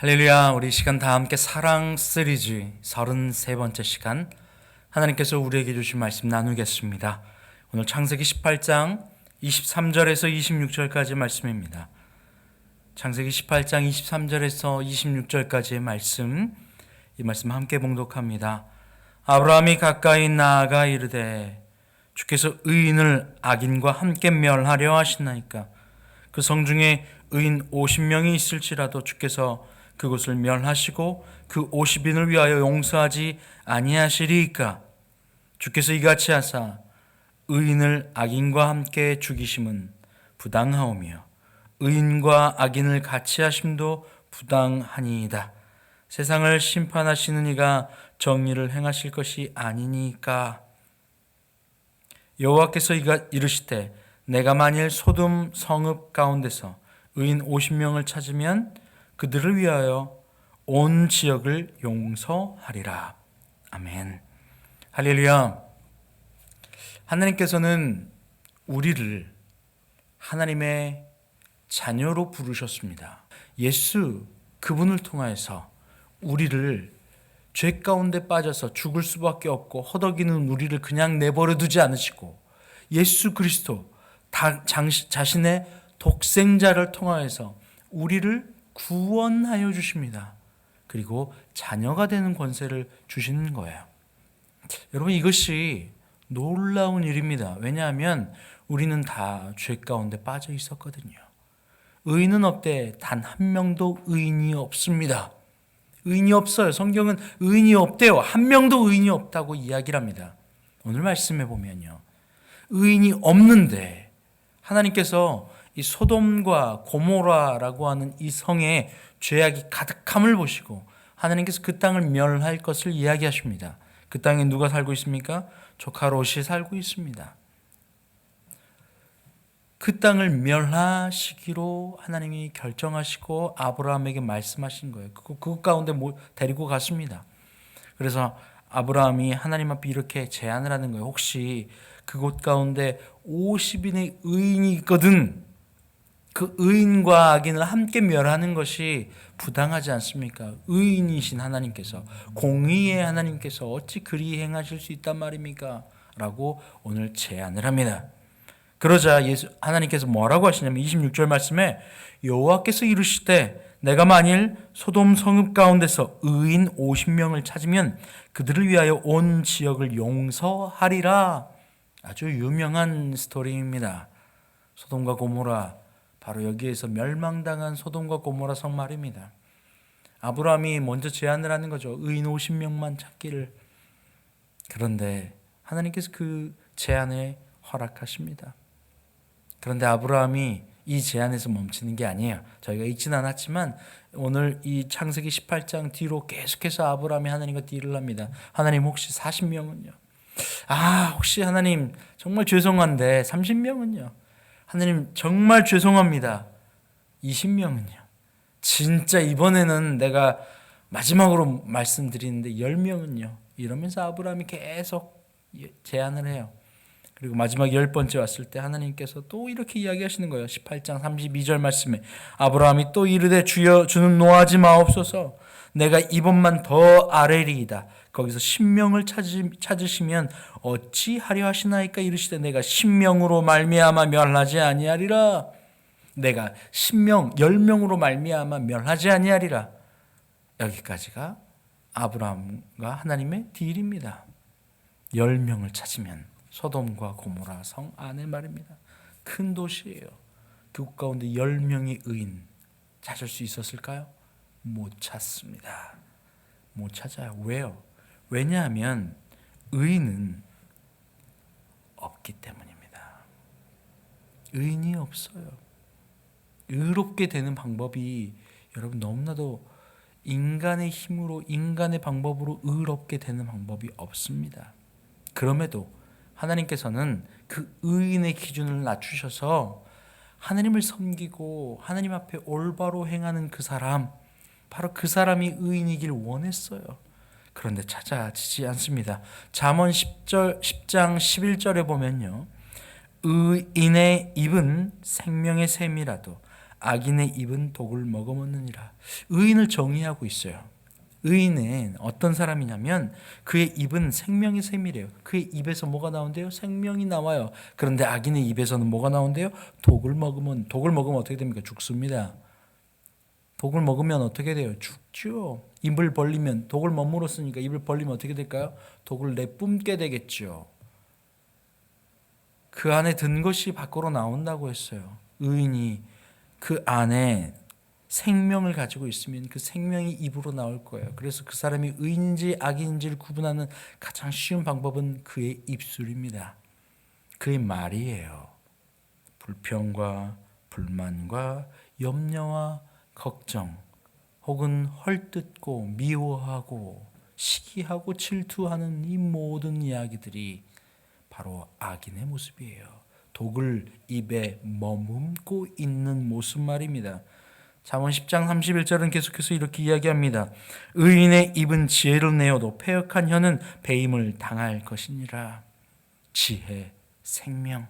할렐루야. 우리 이 시간 다 함께 사랑 시리즈 33번째 시간, 하나님께서 우리에게 주신 말씀 나누겠습니다. 오늘 창세기 18장 23절에서 26절까지 말씀입니다. 창세기 18장 23절에서 26절까지의 말씀, 이 말씀 함께 봉독합니다. 아브라함이 가까이 나아가 이르되 주께서 의인을 악인과 함께 멸하려 하시나이까. 그 성중에 의인 50명이 있을지라도 주께서 그곳을 멸하시고 그 50인을 위하여 용서하지 아니하시리이까. 주께서 이같이 하사 의인을 악인과 함께 죽이심은 부당하오며 의인과 악인을 같이 하심도 부당하니이다. 세상을 심판하시는 이가 정의를 행하실 것이 아니니까. 여호와께서 이르시되 내가 만일 소돔 성읍 가운데서 의인 50명을 찾으면 그들을 위하여 온 지역을 용서하리라. 아멘. 할렐루야. 하나님께서는 우리를 하나님의 자녀로 부르셨습니다. 예수 그분을 통하여서 우리를 죄 가운데 빠져서 죽을 수밖에 없고 허덕이는 우리를 그냥 내버려 두지 않으시고 예수 그리스도 자신의 독생자를 통하여서 우리를 구원하여 주십니다. 그리고 자녀가 되는 권세를 주시는 거예요. 여러분, 이것이 놀라운 일입니다. 왜냐하면 우리는 다 죄 가운데 빠져 있었거든요. 의인은 없대. 단 한 명도 의인이 없습니다. 의인이 없어요. 성경은 의인이 없대요. 한 명도 의인이 없다고 이야기를 합니다. 오늘 말씀해 보면요, 의인이 없는데 하나님께서 이 소돔과 고모라라고 하는 이 성에 죄악이 가득함을 보시고 하나님께서 그 땅을 멸할 것을 이야기하십니다. 그 땅에 누가 살고 있습니까? 조카 롯이 살고 있습니다. 그 땅을 멸하시기로 하나님이 결정하시고 아브라함에게 말씀하신 거예요. 그곳 가운데 데리고 갔습니다. 그래서 아브라함이 하나님 앞에 이렇게 제안을 하는 거예요. 혹시 그곳 가운데 50인의 의인이 있거든. 그 의인과 악인을 함께 멸하는 것이 부당하지 않습니까? 의인이신 하나님께서, 공의의 하나님께서 어찌 그리 행하실 수 있단 말입니까? 라고 오늘 제안을 합니다. 그러자 하나님께서 뭐라고 하시냐면 26절 말씀에 여호와께서 이르시되 내가 만일 소돔 성읍 가운데서 의인 50명을 찾으면 그들을 위하여 온 지역을 용서하리라. 아주 유명한 스토리입니다. 소돔과 고모라, 바로 여기에서 멸망당한 소돔과 고모라 성 말입니다. 아브라함이 먼저 제안을 하는 거죠. 의인 50명만 찾기를. 그런데 하나님께서 그 제안에 허락하십니다. 그런데 아브라함이 이 제안에서 멈추는 게 아니에요. 저희가 읽진 않았지만 오늘 이 창세기 18장 뒤로 계속해서 아브라함이 하나님과 딜을 합니다. 하나님, 혹시 40명은요? 혹시 하나님 정말 죄송한데 30명은요? 하나님 정말 죄송합니다. 20명은요? 진짜 이번에는 내가 마지막으로 말씀드리는데 10명은요? 이러면서 아브라함이 계속 제안을 해요. 그리고 마지막 10번째 왔을 때 하나님께서 또 이렇게 이야기하시는 거예요. 18장 32절 말씀에 아브라함이 또 이르되 주여 주는 노하지 마옵소서. 내가 이번만 더 아뢰리이다. 거기서 10명을 찾으시면 어찌하려 하시나이까. 이르시되 내가 10명으로 말미암아 멸하지 아니하리라. 내가 10명으로 말미암아 멸하지 아니하리라. 여기까지가 아브라함과 하나님의 딜입니다. 10명을 찾으면 소돔과 고모라 성 안에 말입니다. 큰 도시예요. 그 가운데 10명의 의인 찾을 수 있었을까요? 못 찾습니다. 못 찾아요. 왜요? 왜냐하면 의인은 없기 때문입니다. 의인이 없어요. 의롭게 되는 방법이 여러분 너무나도 인간의 힘으로, 인간의 방법으로 의롭게 되는 방법이 없습니다. 그럼에도 하나님께서는 그 의인의 기준을 낮추셔서 하나님을 섬기고 하나님 앞에 올바로 행하는 그 사람, 바로 그 사람이 의인이길 원했어요. 그런데 찾아지지 않습니다. 잠언 10장 11절에 보면요, 의인의 입은 생명의 샘이라도 악인의 입은 독을 머금었느니라. 의인을 정의하고 있어요. 의인은 어떤 사람이냐면 그의 입은 생명의 샘이래요. 그의 입에서 뭐가 나온대요? 생명이 나와요. 그런데 악인의 입에서는 뭐가 나온대요? 독을 먹으면 어떻게 됩니까? 죽습니다. 독을 먹으면 어떻게 돼요? 죽죠. 입을 벌리면 독을 머물었으니까 입을 벌리면 어떻게 될까요? 독을 내뿜게 되겠죠. 그 안에 든 것이 밖으로 나온다고 했어요. 의인이 그 안에 생명을 가지고 있으면 그 생명이 입으로 나올 거예요. 그래서 그 사람이 의인인지 악인인지를 구분하는 가장 쉬운 방법은 그의 입술입니다. 그의 말이에요. 불평과 불만과 염려와 걱정 혹은 헐뜯고 미워하고 시기하고 질투하는 이 모든 이야기들이 바로 악인의 모습이에요. 독을 입에 머금고 있는 모습 말입니다. 잠언 10장 31절은 계속해서 이렇게 이야기합니다. 의인의 입은 지혜를 내어도 패역한 혀는 배임을 당할 것이니라. 지혜, 생명,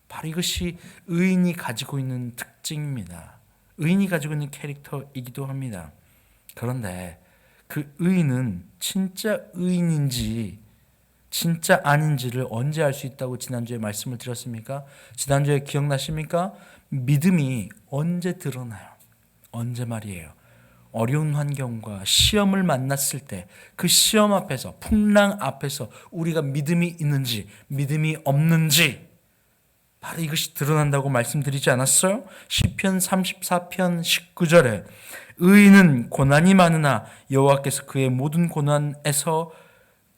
바로 이것이 의인이 가지고 있는 특징입니다. 의인이 가지고 있는 캐릭터이기도 합니다. 그런데 그 의인은 진짜 의인인지 진짜 아닌지를 언제 알 수 있다고 지난주에 말씀을 드렸습니까? 지난주에 기억나십니까? 믿음이 언제 드러나요? 언제 말이에요? 어려운 환경과 시험을 만났을 때 그 시험 앞에서, 풍랑 앞에서 우리가 믿음이 있는지 믿음이 없는지 바로 이것이 드러난다고 말씀드리지 않았어요? 시편 34편 19절에 의인은 고난이 많으나 여호와께서 그의 모든 고난에서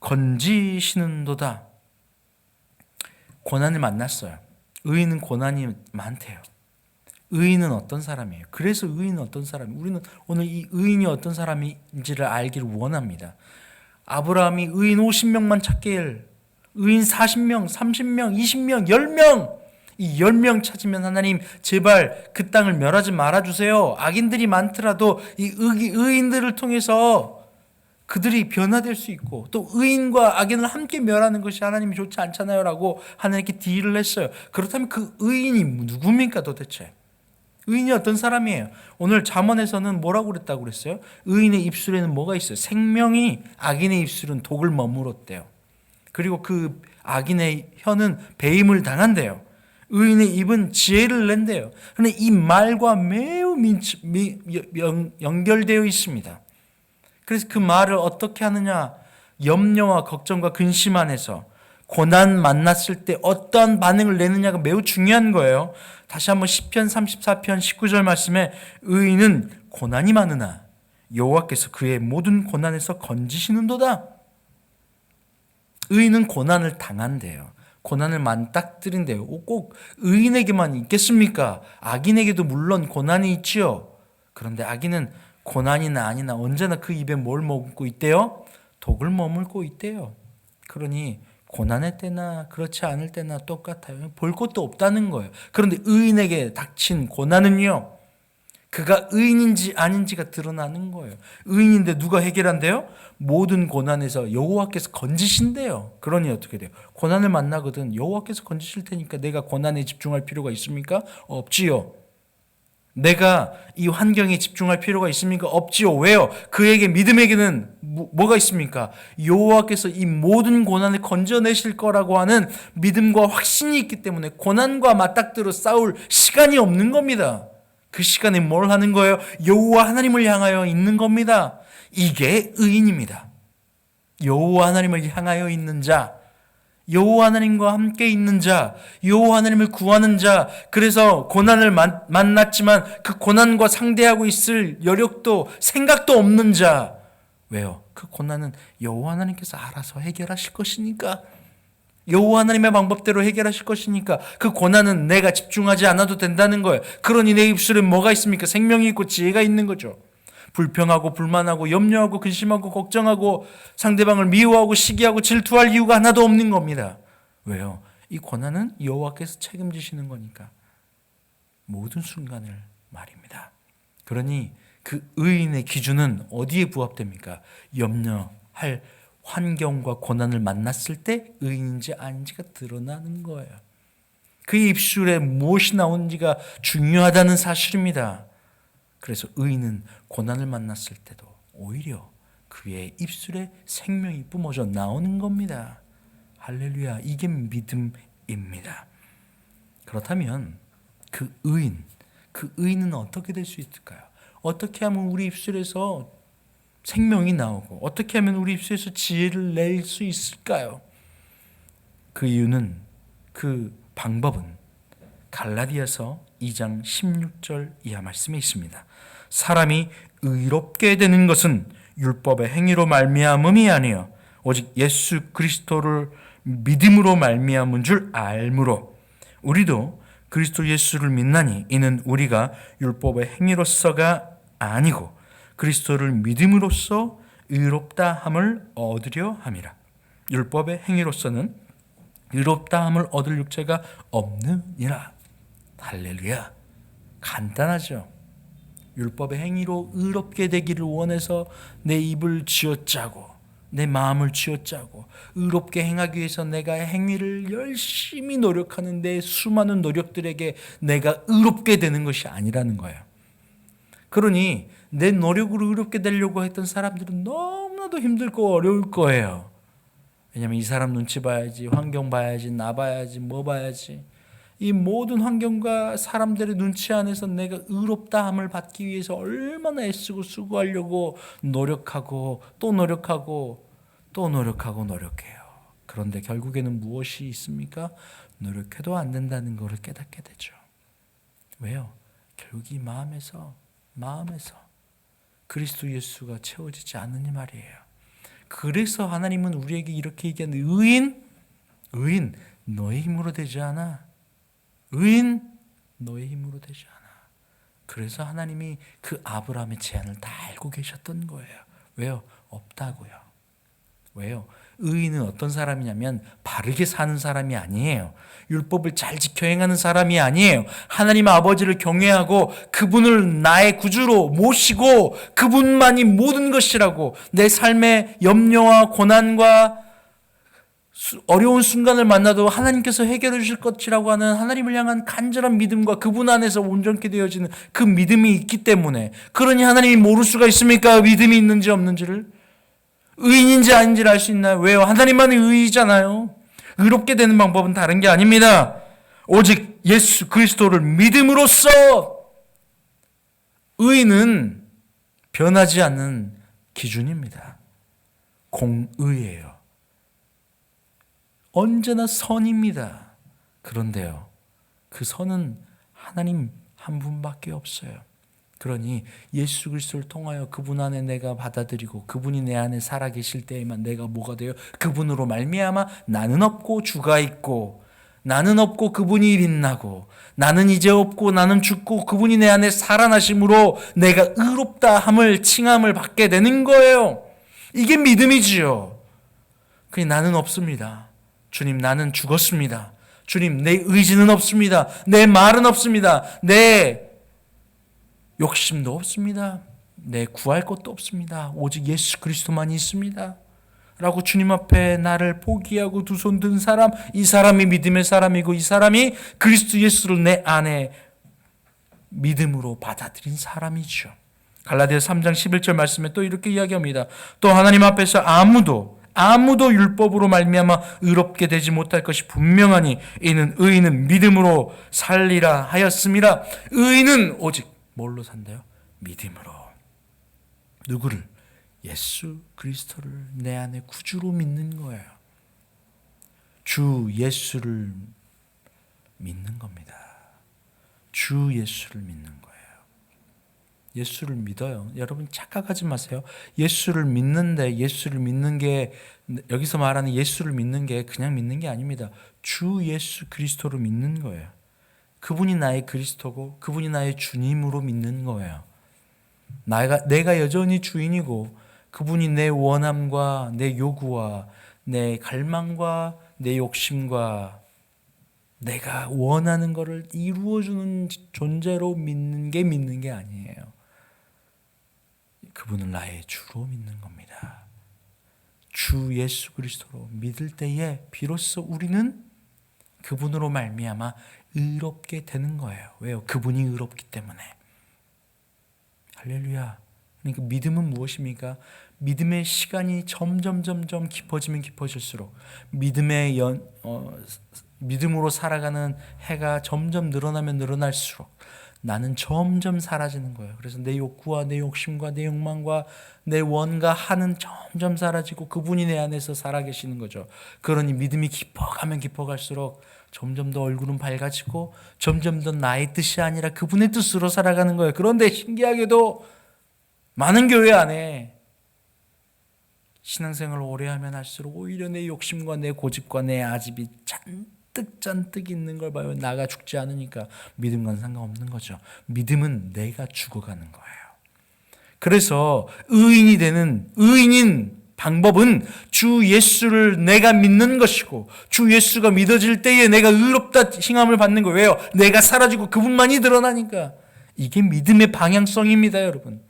건지시는도다. 고난을 만났어요. 의인은 고난이 많대요. 의인은 어떤 사람이에요? 그래서 의인은 어떤 사람이에요? 우리는 오늘 이 의인이 어떤 사람인지를 알기를 원합니다. 아브라함이 의인 50명만 찾길, 의인 40명, 30명, 20명, 10명, 이 10명 찾으면 하나님 제발 그 땅을 멸하지 말아주세요. 악인들이 많더라도 이 의인들을 통해서 그들이 변화될 수 있고 또 의인과 악인을 함께 멸하는 것이 하나님이 좋지 않잖아요 라고 하나님께 딜을 했어요. 그렇다면 그 의인이 누굽니까 도대체? 의인이 어떤 사람이에요? 오늘 잠언에서는 뭐라고 그랬다고 그랬어요? 의인의 입술에는 뭐가 있어요? 생명이, 악인의 입술은 독을 머물었대요. 그리고 그 악인의 혀는 배임을 당한대요. 의인의 입은 지혜를 낸대요. 그런데 이 말과 매우 연결되어 있습니다. 그래서 그 말을 어떻게 하느냐? 염려와 걱정과 근심 안에서 고난 만났을 때 어떠한 반응을 내느냐가 매우 중요한 거예요. 다시 한번 시편 34편 19절 말씀에 의인은 고난이 많으나 여호와께서 그의 모든 고난에서 건지시는도다. 의인은 고난을 당한대요. 고난을 맞닥뜨린대요. 꼭 의인에게만 있겠습니까? 악인에게도 물론 고난이 있지요. 그런데 악인은 고난이나 아니나 언제나 그 입에 뭘 머금고 있대요? 독을 머물고 있대요. 그러니 고난의 때나 그렇지 않을 때나 똑같아요. 볼 것도 없다는 거예요. 그런데 의인에게 닥친 고난은요, 그가 의인인지 아닌지가 드러나는 거예요. 의인인데 누가 해결한대요? 모든 고난에서 여호와께서 건지신대요. 그러니 어떻게 돼요? 고난을 만나거든 여호와께서 건지실 테니까 내가 고난에 집중할 필요가 있습니까? 없지요. 내가 이 환경에 집중할 필요가 있습니까? 없지요. 왜요? 그에게 믿음에게는 뭐가 있습니까? 여호와께서 이 모든 고난을 건져내실 거라고 하는 믿음과 확신이 있기 때문에 고난과 맞닥뜨려 싸울 시간이 없는 겁니다. 그 시간에 뭘 하는 거예요? 여호와 하나님을 향하여 있는 겁니다. 이게 의인입니다. 여호와 하나님을 향하여 있는 자, 여호와 하나님과 함께 있는 자, 여호와 하나님을 구하는 자, 그래서 고난을 만났지만 그 고난과 상대하고 있을 여력도 생각도 없는 자. 왜요? 그 고난은 여호와 하나님께서 알아서 해결하실 것이니까, 여호와 하나님의 방법대로 해결하실 것이니까 그 고난은 내가 집중하지 않아도 된다는 거예요. 그러니 내 입술에 뭐가 있습니까? 생명이 있고 지혜가 있는 거죠. 불평하고 불만하고 염려하고 근심하고 걱정하고 상대방을 미워하고 시기하고 질투할 이유가 하나도 없는 겁니다. 왜요? 이 고난은 여호와께서 책임지시는 거니까. 모든 순간을 말입니다. 그러니 그 의인의 기준은 어디에 부합됩니까? 염려할 환경과 고난을 만났을 때 의인인지 아닌지가 드러나는 거예요. 그의 입술에 무엇이 나오는지가 중요하다는 사실입니다. 그래서 의인은 고난을 만났을 때도 오히려 그의 입술에 생명이 뿜어져 나오는 겁니다. 할렐루야. 이게 믿음입니다. 그렇다면 그 의인은 어떻게 될 수 있을까요? 어떻게 하면 우리 입술에서 생명이 나오고 어떻게 하면 우리 입술에서 지혜를 낼 수 있을까요? 그 이유는, 그 방법은 갈라디아서 2장 16절 이하 말씀에 있습니다. 사람이 의롭게 되는 것은 율법의 행위로 말미암음이 아니요 오직 예수 그리스도를 믿음으로 말미암은 줄 알므로 우리도 그리스도 예수를 믿나니 이는 우리가 율법의 행위로서가 아니고 그리스도를 믿음으로써 의롭다 함을 얻으려 함이라. 율법의 행위로서는 의롭다 함을 얻을 육체가 없느니라. 할렐루야. 간단하죠. 율법의 행위로 의롭게 되기를 원해서 내 입을 쥐어짜고 내 마음을 쥐어짜고 의롭게 행하기 위해서 내가 행위를 열심히 노력하는 내 수많은 노력들에게 내가 의롭게 되는 것이 아니라는 거예요. 그러니 내 노력으로 의롭게 되려고 했던 사람들은 너무나도 힘들고 어려울 거예요. 왜냐하면 이 사람 눈치 봐야지, 환경 봐야지, 나 봐야지, 뭐 봐야지. 이 모든 환경과 사람들의 눈치 안에서 내가 의롭다함을 받기 위해서 얼마나 애쓰고 수고하려고 노력하고 또 노력하고 또 노력하고 노력해요. 그런데 결국에는 무엇이 있습니까? 노력해도 안 된다는 것을 깨닫게 되죠. 왜요? 결국 이 마음에서 그리스도 예수가 채워지지 않느니 말이에요. 그래서 하나님은 우리에게 이렇게 얘기하는 의인 너의 힘으로 되지 않아. 의인 너의 힘으로 되지 않아. 그래서 하나님이 그 아브라함의 제안을 다 알고 계셨던 거예요. 왜요? 없다고요. 왜요? 의인은 어떤 사람이냐면 바르게 사는 사람이 아니에요. 율법을 잘 지켜 행하는 사람이 아니에요. 하나님 아버지를 경외하고 그분을 나의 구주로 모시고 그분만이 모든 것이라고 내 삶의 염려와 고난과 어려운 순간을 만나도 하나님께서 해결해 주실 것이라고 하는 하나님을 향한 간절한 믿음과 그분 안에서 온전케 되어지는 그 믿음이 있기 때문에, 그러니 하나님이 모를 수가 있습니까? 믿음이 있는지 없는지를? 의인인지 아닌지를 알 수 있나요? 왜요? 하나님만이 의이잖아요. 의롭게 되는 방법은 다른 게 아닙니다. 오직 예수 그리스도를 믿음으로써. 의인은 변하지 않는 기준입니다. 공의예요. 언제나 선입니다. 그런데요, 그 선은 하나님 한 분밖에 없어요. 그러니 예수 그리스도를 통하여 그분 안에 내가 받아들이고 그분이 내 안에 살아계실 때에만 내가 뭐가 돼요? 그분으로 말미암아 나는 없고 주가 있고, 나는 없고 그분이 빛나고, 나는 이제 없고 나는 죽고 그분이 내 안에 살아나심으로 내가 의롭다 함을 칭함을 받게 되는 거예요. 이게 믿음이지요. 그니 나는 없습니다. 주님, 나는 죽었습니다. 주님, 내 의지는 없습니다. 내 말은 없습니다. 내 욕심도 없습니다. 내 구할 것도 없습니다. 오직 예수 그리스도만이 있습니다. 라고 주님 앞에 나를 포기하고 두 손 든 사람, 이 사람이 믿음의 사람이고 이 사람이 그리스도 예수를 내 안에 믿음으로 받아들인 사람이죠. 갈라디아서 3장 11절 말씀에 또 이렇게 이야기합니다. 또 하나님 앞에서 아무도 율법으로 말미암아 의롭게 되지 못할 것이 분명하니 이는 의인은 믿음으로 살리라 하였음이라. 의인은 오직 뭘로 산다요? 믿음으로. 누구를? 예수 그리스도를 내 안에 구주로 믿는 거예요. 주 예수를 믿는 겁니다. 주 예수를 믿는 거예요. 예수를 믿어요. 여러분 착각하지 마세요. 예수를 믿는데, 예수를 믿는 게, 여기서 말하는 예수를 믿는 게 그냥 믿는 게 아닙니다. 주 예수 그리스도를 믿는 거예요. 그분이 나의 그리스도고 그분이 나의 주님으로 믿는 거예요. 내가 여전히 주인이고 그분이 내 원함과 내 요구와 내 갈망과 내 욕심과 내가 원하는 것을 이루어주는 존재로 믿는 게 아니에요. 그분은 나의 주로 믿는 겁니다. 주 예수 그리스도로 믿을 때에 비로소 우리는 그분으로 말미암아 의롭게 되는 거예요. 왜요? 그분이 의롭기 때문에. 할렐루야. 그러니까 믿음은 무엇입니까? 믿음의 시간이 점점 깊어지면 깊어질수록 믿음으로 살아가는 해가 점점 늘어나면 늘어날수록 나는 점점 사라지는 거예요. 그래서 내 욕구와 내 욕심과 내 욕망과 내 원과 하는 점점 사라지고 그분이 내 안에서 살아계시는 거죠. 그러니 믿음이 깊어가면 깊어갈수록 점점 더 얼굴은 밝아지고 점점 더 나의 뜻이 아니라 그분의 뜻으로 살아가는 거예요. 그런데 신기하게도 많은 교회 안에 신앙생활을 오래 하면 할수록 오히려 내 욕심과 내 고집과 내 아집이 잔뜩 있는 걸 봐요. 나가 죽지 않으니까 믿음과는 상관없는 거죠. 믿음은 내가 죽어가는 거예요. 그래서 의인인 방법은 주 예수를 내가 믿는 것이고 주 예수가 믿어질 때에 내가 의롭다 칭함을 받는 거예요. 왜요? 내가 사라지고 그분만이 드러나니까. 이게 믿음의 방향성입니다, 여러분.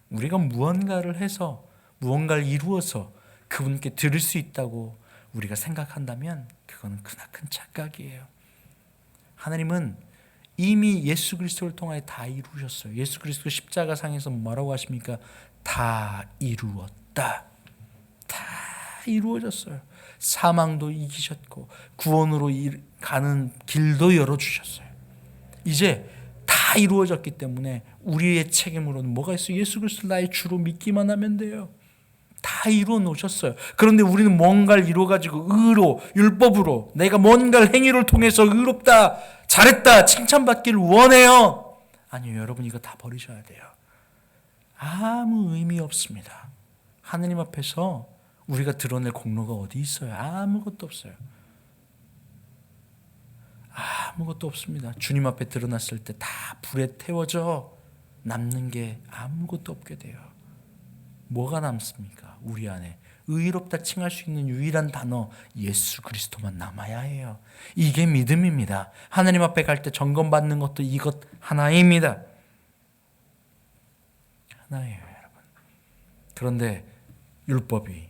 우리가 무언가를 해서 무언가를 이루어서 그분께 드릴 수 있다고 우리가 생각한다면 그거는 크나큰 착각이에요. 하나님은 이미 예수 그리스도를 통하여 다 이루셨어요. 예수 그리스도 십자가상에서 뭐라고 하십니까? 다 이루었다. 다 이루어졌어요. 사망도 이기셨고 구원으로 가는 길도 열어주셨어요. 이제 다 이루어졌기 때문에 우리의 책임으로는 뭐가 있어요? 예수 그리스도 나의 주로 믿기만 하면 돼요. 다 이루어 놓으셨어요. 그런데 우리는 뭔가를 이루어가지고 의로, 율법으로 내가 뭔가를 행위를 통해서 의롭다, 잘했다, 칭찬받기를 원해요. 아니요, 여러분 이거 다 버리셔야 돼요. 아무 의미 없습니다. 하느님 앞에서 우리가 드러낼 공로가 어디 있어요? 아무것도 없어요. 아무것도 없습니다. 주님 앞에 드러났을 때 다 불에 태워져 남는 게 아무것도 없게 돼요. 뭐가 남습니까? 우리 안에 의롭다 칭할 수 있는 유일한 단어 예수 그리스도만 남아야 해요. 이게 믿음입니다. 하나님 앞에 갈 때 점검받는 것도 이것 하나입니다. 하나예요, 여러분. 그런데 율법이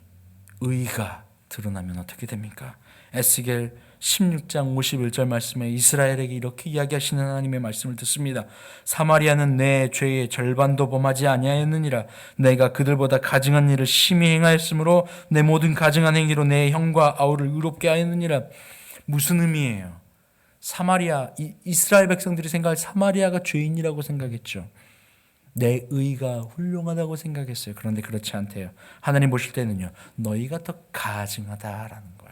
의가 드러나면 어떻게 됩니까? 에스겔 16장 51절 말씀에 이스라엘에게 이렇게 이야기하시는 하나님의 말씀을 듣습니다. 사마리아는 내 죄의 절반도 범하지 아니하였느니라. 내가 그들보다 가증한 일을 심히 행하였으므로 내 모든 가증한 행위로 내 형과 아우를 의롭게 하였느니라. 무슨 의미예요? 이스라엘 백성들이 생각할 사마리아가 죄인이라고 생각했죠. 내 의가 훌륭하다고 생각했어요. 그런데 그렇지 않대요. 하나님 보실 때는요, 너희가 더 가증하다라는 거예요.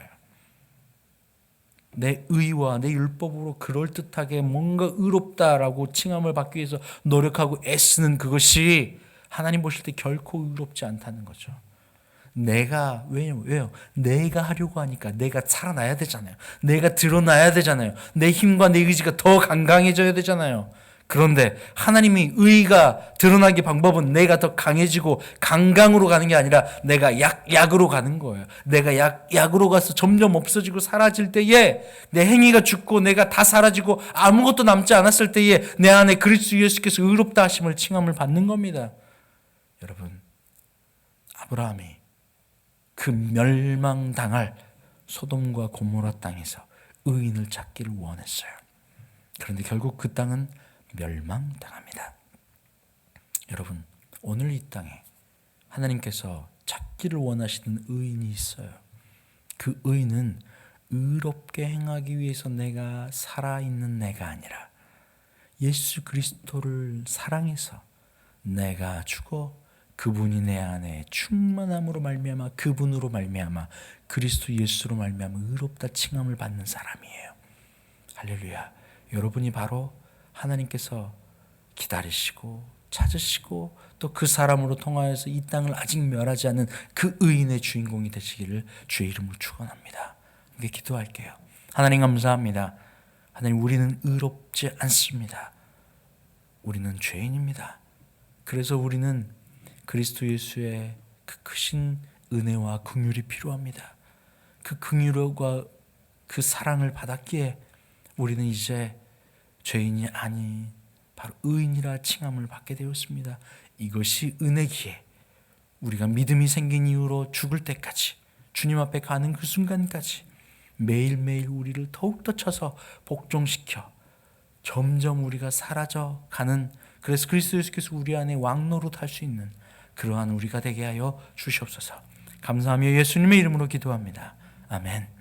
내 의와 내 율법으로 그럴듯하게 뭔가 의롭다라고 칭함을 받기 위해서 노력하고 애쓰는 그것이 하나님 보실 때 결코 의롭지 않다는 거죠. 왜요? 내가 하려고 하니까 내가 살아나야 되잖아요. 내가 드러나야 되잖아요. 내 힘과 내 의지가 더 강강해져야 되잖아요. 그런데 하나님이 의가 드러나기 방법은 내가 더 강해지고 강강으로 가는 게 아니라 내가 약으로 가는 거예요. 내가 약으로 가서 점점 없어지고 사라질 때에 내 행위가 죽고 내가 다 사라지고 아무것도 남지 않았을 때에 내 안에 그리스도 예수께서 의롭다 하심을 칭함을 받는 겁니다. 여러분, 아브라함이 그 멸망당할 소돔과 고모라 땅에서 의인을 찾기를 원했어요. 그런데 결국 그 땅은 멸망당합니다. 여러분, 오늘 이 땅에 하나님께서 찾기를 원하시는 의인이 있어요. 그 의인은 의롭게 행하기 위해서 내가 살아있는 내가 아니라 예수 그리스도를 사랑해서 내가 죽어 그분이 내 안에 충만함으로 말미암아 그분으로 말미암아 그리스도 예수로 말미암아 의롭다 칭함을 받는 사람이에요. 할렐루야. 여러분이 바로 하나님께서 기다리시고 찾으시고 또 그 사람으로 통하여서 이 땅을 아직 멸하지 않는 그 의인의 주인공이 되시기를 주의 이름으로 축원합니다. 이렇게 기도할게요. 하나님 감사합니다. 하나님, 우리는 의롭지 않습니다. 우리는 죄인입니다. 그래서 우리는 그리스도 예수의 그 크신 은혜와 긍휼이 필요합니다. 그 긍휼과 그 사랑을 받았기에 우리는 이제 죄인이 아닌 바로 의인이라 칭함을 받게 되었습니다. 이것이 은혜기에 우리가 믿음이 생긴 이후로 죽을 때까지 주님 앞에 가는 그 순간까지 매일매일 우리를 더욱더 쳐서 복종시켜 점점 우리가 사라져 가는, 그래서 그리스도 예수께서 우리 안에 왕노릇 할 수 있는 그러한 우리가 되게 하여 주시옵소서. 감사하며 예수님의 이름으로 기도합니다. 아멘.